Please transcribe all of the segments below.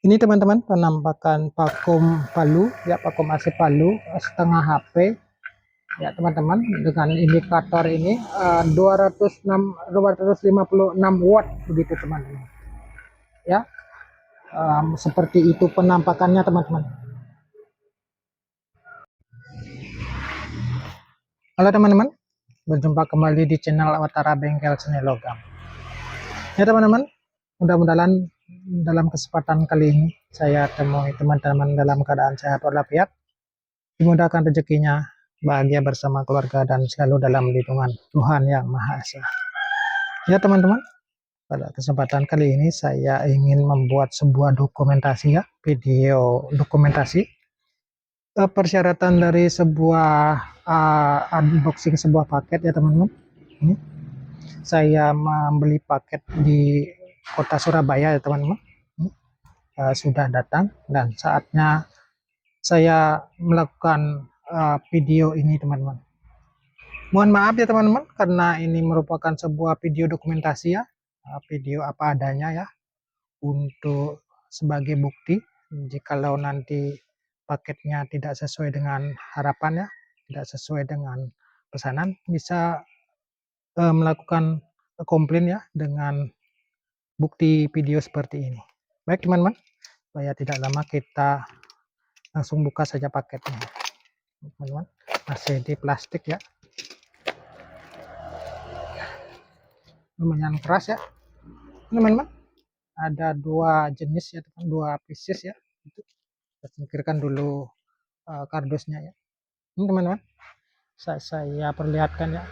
Ini teman-teman penampakan vakum palu ya, vakum AC palu setengah HP ya teman-teman, dengan indikator ini 256 watt begitu teman-teman ya. Seperti itu penampakannya teman-teman. Halo teman-teman, berjumpa kembali di channel Awatara Bengkel Seni Logam ya teman-teman. Mudah-mudahan dalam kesempatan kali ini saya temui teman-teman dalam keadaan sehat walafiat, dimudahkan rezekinya, bahagia bersama keluarga, dan selalu dalam lindungan Tuhan Yang Maha Esa. Ya teman-teman, pada kesempatan kali ini saya ingin membuat sebuah dokumentasi ya, video dokumentasi persyaratan dari sebuah unboxing sebuah paket ya teman-teman. Ini saya membeli paket di kota Surabaya ya teman-teman. Sudah datang dan saatnya saya melakukan video ini teman-teman. Mohon maaf ya teman-teman, karena ini merupakan sebuah video dokumentasi ya, video apa adanya ya, untuk sebagai bukti jikalau nanti paketnya tidak sesuai dengan harapan ya, tidak sesuai dengan pesanan, bisa melakukan komplain ya dengan bukti video seperti ini. Baik teman-teman, supaya tidak lama kita langsung buka saja paketnya teman-teman. Masih di plastik ya, lumayan keras ya teman-teman. Ada dua jenis ya, dua pieces ya. Kita singkirkan dulu kardusnya ya. Ini teman-teman, saya perlihatkan ya.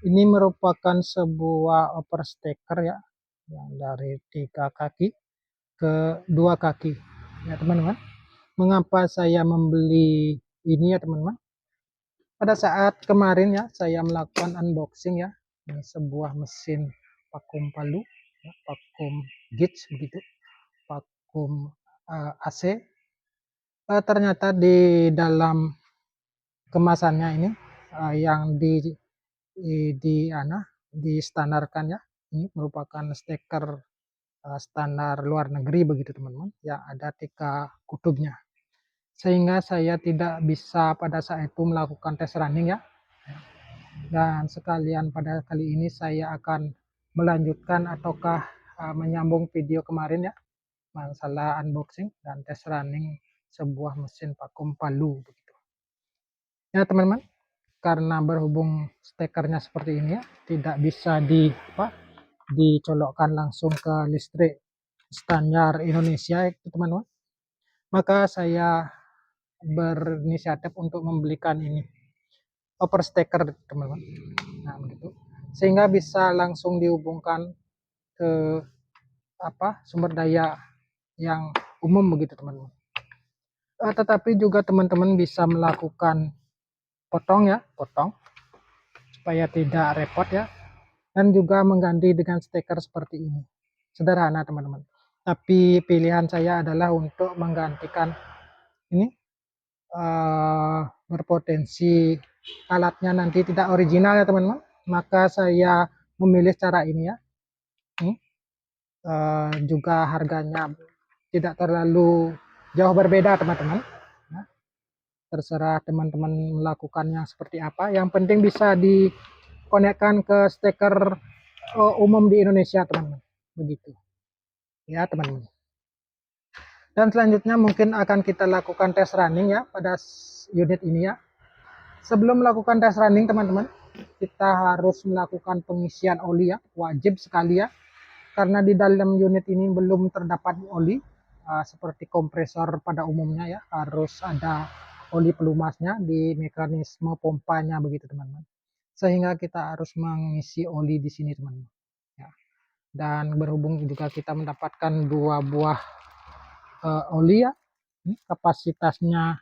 Ini merupakan sebuah overstacker ya, yang dari 3 kaki ke 2 kaki ya teman-teman. Mengapa saya membeli ini ya teman-teman? Pada saat kemarin ya, saya melakukan unboxing ya. Ini sebuah mesin vakum palu ya, vakum gauge begitu, vakum AC. Ternyata di dalam kemasannya ini yang di standarkan ya, ini merupakan steker standar luar negeri begitu teman-teman, yang ada 3 kutubnya, sehingga saya tidak bisa pada saat itu melakukan tes running ya. Dan sekalian pada kali ini saya akan melanjutkan ataukah menyambung video kemarin ya, masalah unboxing dan tes running sebuah mesin vakum palu begitu ya teman-teman. Karena berhubung stekernya seperti ini ya, tidak bisa dicolokkan langsung ke listrik standar Indonesia itu teman-teman, maka saya berinisiatif untuk membelikan ini overstacker teman-teman. Nah begitu, sehingga bisa langsung dihubungkan ke sumber daya yang umum begitu teman-teman. Tetapi juga teman-teman bisa melakukan potong supaya tidak repot ya, dan juga mengganti dengan steker seperti ini. Sederhana teman-teman, tapi pilihan saya adalah untuk menggantikan ini berpotensi alatnya nanti tidak original ya teman-teman, maka saya memilih cara ini ya. Ini juga harganya tidak terlalu jauh berbeda teman-teman. Terserah teman-teman melakukannya seperti apa, yang penting bisa dikonekkan ke steker umum di Indonesia teman-teman, begitu ya teman-teman. Dan selanjutnya mungkin akan kita lakukan tes running ya pada unit ini ya. Sebelum melakukan tes running teman-teman, kita harus melakukan pengisian oli ya, wajib sekali ya, karena di dalam unit ini belum terdapat oli seperti kompresor pada umumnya ya, harus ada oli pelumasnya di mekanisme pompanya begitu teman-teman, sehingga kita harus mengisi oli di sini teman-teman ya. Dan berhubung juga kita mendapatkan 2 buah oli ya, ini kapasitasnya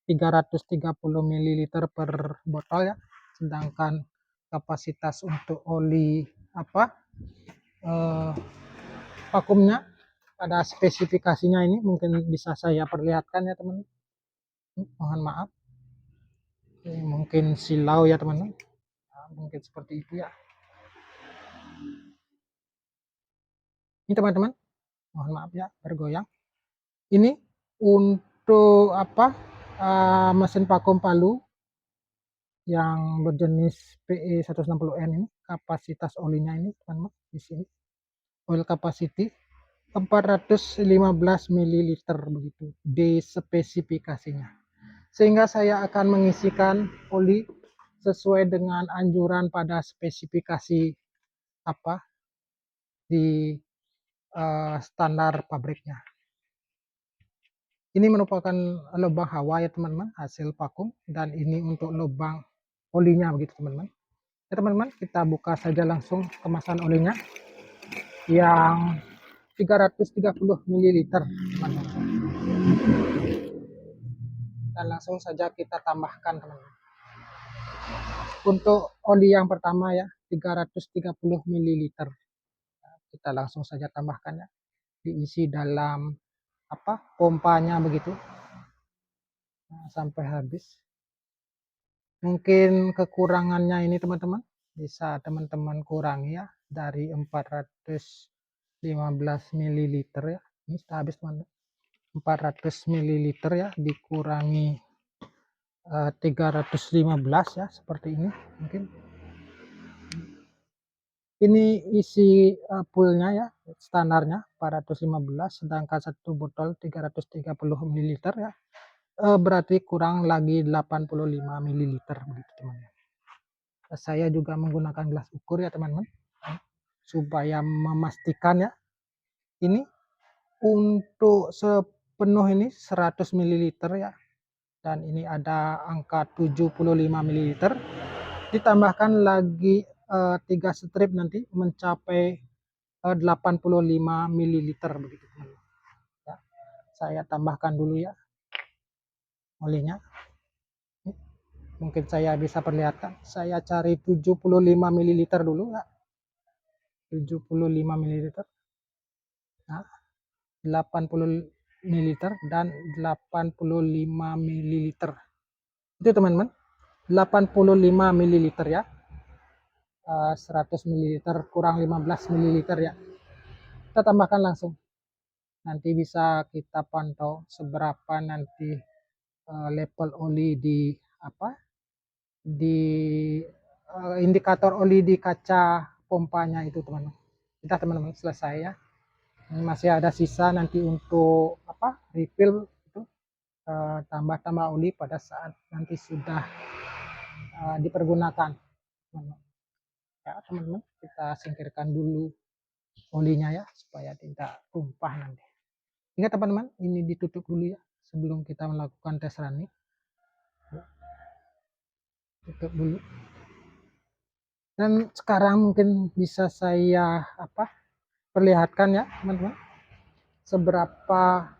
330 ml per botol ya, sedangkan kapasitas untuk oli vakumnya pada spesifikasinya ini mungkin bisa saya perlihatkan ya teman-teman. Mohon maaf, ini mungkin silau ya teman-teman, mungkin seperti itu ya. Ini teman-teman, mohon maaf ya bergoyang. Ini untuk apa? Mesin vakum Palu yang berjenis PE 160N ini, kapasitas olinya ini teman-teman di sini. Oil capacity 415 ml begitu di spesifikasinya. Sehingga saya akan mengisikan oli sesuai dengan anjuran pada spesifikasi apa di standar pabriknya. Ini merupakan lubang hawa ya teman-teman, hasil vakum, dan ini untuk lubang olinya begitu teman-teman. Ya teman-teman, kita buka saja langsung kemasan olinya yang 330 ml teman-teman. Dan langsung saja kita tambahkan teman-teman. Untuk oli yang pertama ya 330 ml. Kita langsung saja tambahkan ya. Diisi dalam apa? Pompanya begitu. Nah, sampai habis. Mungkin kekurangannya ini teman-teman bisa teman-teman kurangi ya dari 415 ml ya. Ini sudah habis teman-teman. 400 ml ya dikurangi 315 ya seperti ini mungkin. Ini isi fullnya ya standarnya 415 sedangkan satu botol 330 ml ya. Berarti kurang lagi 85 ml begitu teman-teman. Saya juga menggunakan gelas ukur ya teman-teman supaya memastikan ya ini untuk sepenuh ini 100 ml ya, dan ini ada angka 75 ml ditambahkan lagi 3 strip nanti mencapai 85 ml begitu teman-teman ya. Saya tambahkan dulu ya olinya. Mungkin saya bisa perlihatkan, saya cari 75 ml dulu ya, 75 ml, nah 80 ml dan 85 ml itu teman-teman, 85 ml ya, 100 ml kurang 15 ml ya, kita tambahkan langsung. Nanti bisa kita pantau seberapa nanti level oli di apa di indikator oli di kaca pompanya itu teman-teman. Kita teman-teman selesai ya. Ini masih ada sisa nanti untuk apa refill itu tambah-tambah oli pada saat nanti sudah dipergunakan teman-teman. Ya teman-teman, kita singkirkan dulu olinya ya supaya tidak tumpah nanti. Ingat teman-teman, ini ditutup dulu ya sebelum kita melakukan tes running. Tutup dulu. Dan sekarang mungkin bisa saya apa perlihatkan ya teman-teman seberapa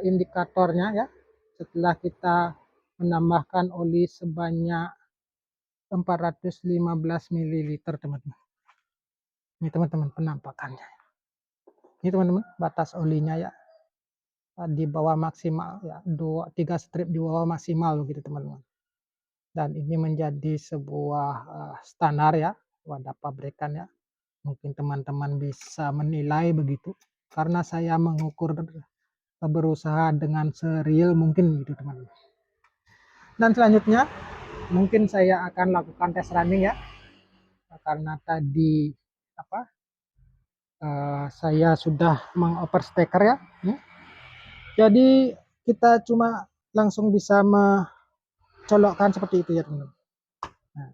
indikatornya ya setelah kita menambahkan oli sebanyak 415 ml teman-teman. Ini teman-teman penampakannya. Ini teman-teman batas olinya ya di bawah maksimal ya, 3 strip di bawah maksimal begitu teman-teman. Dan ini menjadi sebuah standar ya pada pabrikan ya. Mungkin teman-teman bisa menilai begitu karena saya mengukur berusaha dengan serial mungkin gitu teman-teman. Dan selanjutnya mungkin saya akan lakukan tes running ya karena tadi apa saya sudah mengoverstacker ya. Jadi kita cuma langsung bisa mencolokkan seperti itu ya teman-teman. Nah,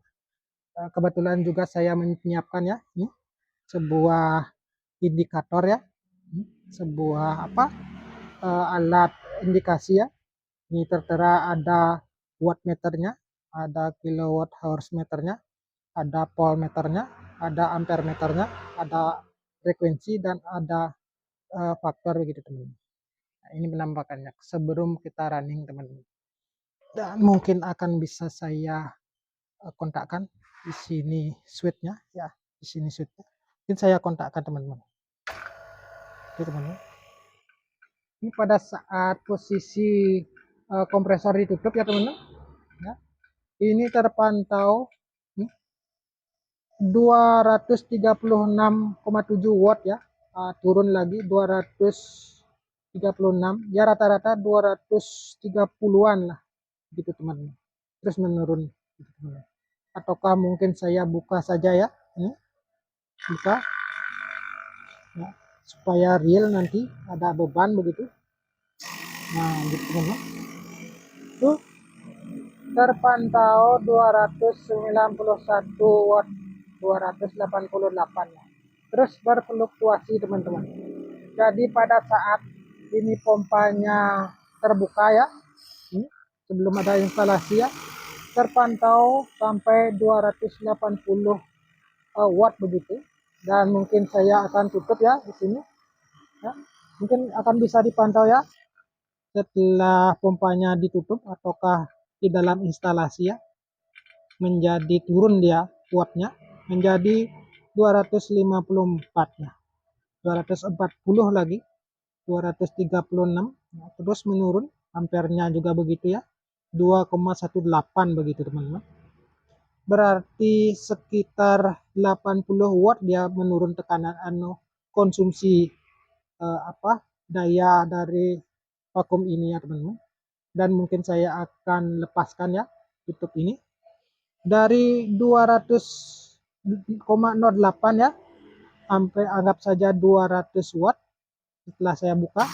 kebetulan juga saya menyiapkan ya ini sebuah indikator ya, sebuah apa alat indikasi ya. Ini tertera ada wattmeternya, ada kilowatt hours meternya, ada voltmeternya, ada ampere meternya, ada frekuensi dan ada faktor begitu teman-teman. Nah, ini penampakannya sebelum kita running teman-teman. Dan mungkin akan bisa saya kontakkan di sini switchnya ya, di sini switchnya. Mungkin saya kontakkan teman-teman. Oke teman-teman. Ini pada saat posisi kompresor ditutup ya teman-teman. Ya. Ini terpantau 236,7 watt ya, turun lagi 200 36, ya rata-rata 230-an lah gitu teman-teman, terus menurun gitu, teman-teman. Ataukah mungkin saya buka saja ya, ini buka ya, supaya real nanti ada beban begitu. Nah gitu teman-teman, tuh terpantau 291 watt, 288 ya. Terus berfluktuasi teman-teman. Jadi pada saat ini pompanya terbuka ya, ini sebelum ada instalasi ya, terpantau sampai 280 watt begitu. Dan mungkin saya akan tutup ya di sini ya. Mungkin akan bisa dipantau ya setelah pompanya ditutup ataukah di dalam instalasi ya, menjadi turun dia wattnya menjadi 254 ya, 240 lagi, 236 ya, terus menurun ampernya juga begitu ya, 2,18 begitu teman-teman. Berarti sekitar 80 watt dia menurun tekanan konsumsi daya dari vakum ini ya teman-teman. Dan mungkin saya akan lepaskan ya tutup ini dari 200,08 ya sampai anggap saja 200 watt. Setelah saya buka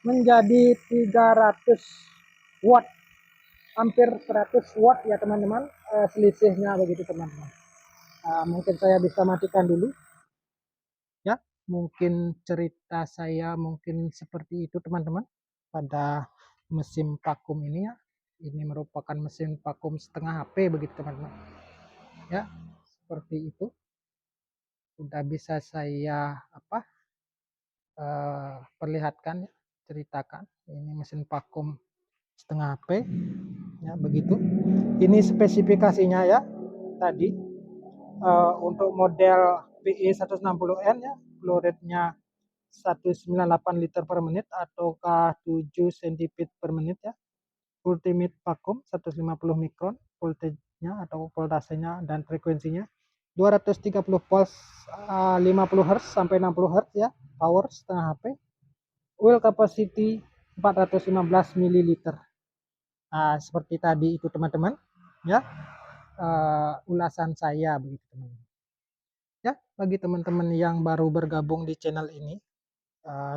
menjadi 300 watt, hampir 100 watt ya teman-teman, selisihnya begitu teman-teman. Mungkin saya bisa matikan dulu ya, mungkin cerita saya mungkin seperti itu teman-teman pada mesin vakum ini ya. Ini merupakan mesin vakum setengah HP begitu teman-teman ya, seperti itu. Udah bisa saya perlihatkan ya, ceritakan. Ini mesin vakum setengah HP ya begitu. Ini spesifikasinya ya tadi, untuk model PE160N ya, flow rate-nya 198 liter per menit ataukah 7 cm per menit ya. Ultimate vacuum 150 mikron, voltage-nya atau voltasenya dan frekuensinya 230 volts, 50 Hz sampai 60 Hz ya, power setengah HP. Oil capacity 415 ml. Nah, seperti tadi itu teman-teman ya, ulasan saya begitu teman-teman. Ya, bagi teman-teman yang baru bergabung di channel ini,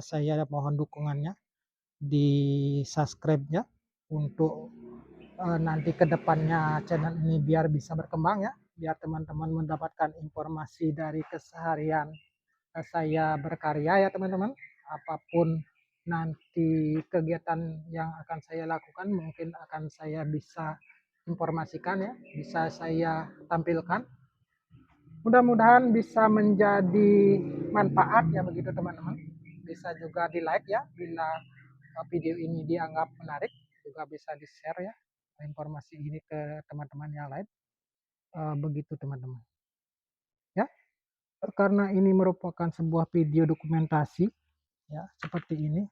saya mohon dukungannya di subscribe ya, untuk nanti kedepannya channel ini biar bisa berkembang ya, biar teman-teman mendapatkan informasi dari keseharian saya berkarya ya teman-teman. Apapun nanti kegiatan yang akan saya lakukan mungkin akan saya bisa informasikan ya, bisa saya tampilkan. Mudah-mudahan bisa menjadi manfaat ya begitu teman-teman. Bisa juga di like ya bila video ini dianggap menarik, juga bisa di share ya informasi ini ke teman-teman yang lain. Begitu teman-teman ya, karena ini merupakan sebuah video dokumentasi ya seperti ini,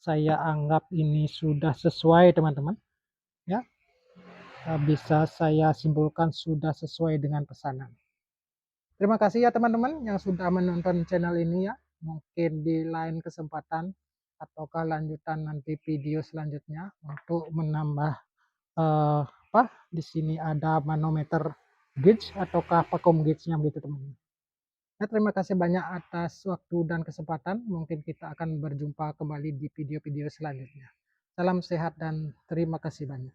saya anggap ini sudah sesuai teman-teman ya. Bisa saya simpulkan sudah sesuai dengan pesanan. Terima kasih ya teman-teman yang sudah menonton channel ini ya. Mungkin di lain kesempatan ataukah lanjutan nanti video selanjutnya untuk menambah di sini ada manometer gauge ataukah vacuum gauge-nya begitu teman-teman. Ya, terima kasih banyak atas waktu dan kesempatan. Mungkin kita akan berjumpa kembali di video-video selanjutnya. Salam sehat dan terima kasih banyak.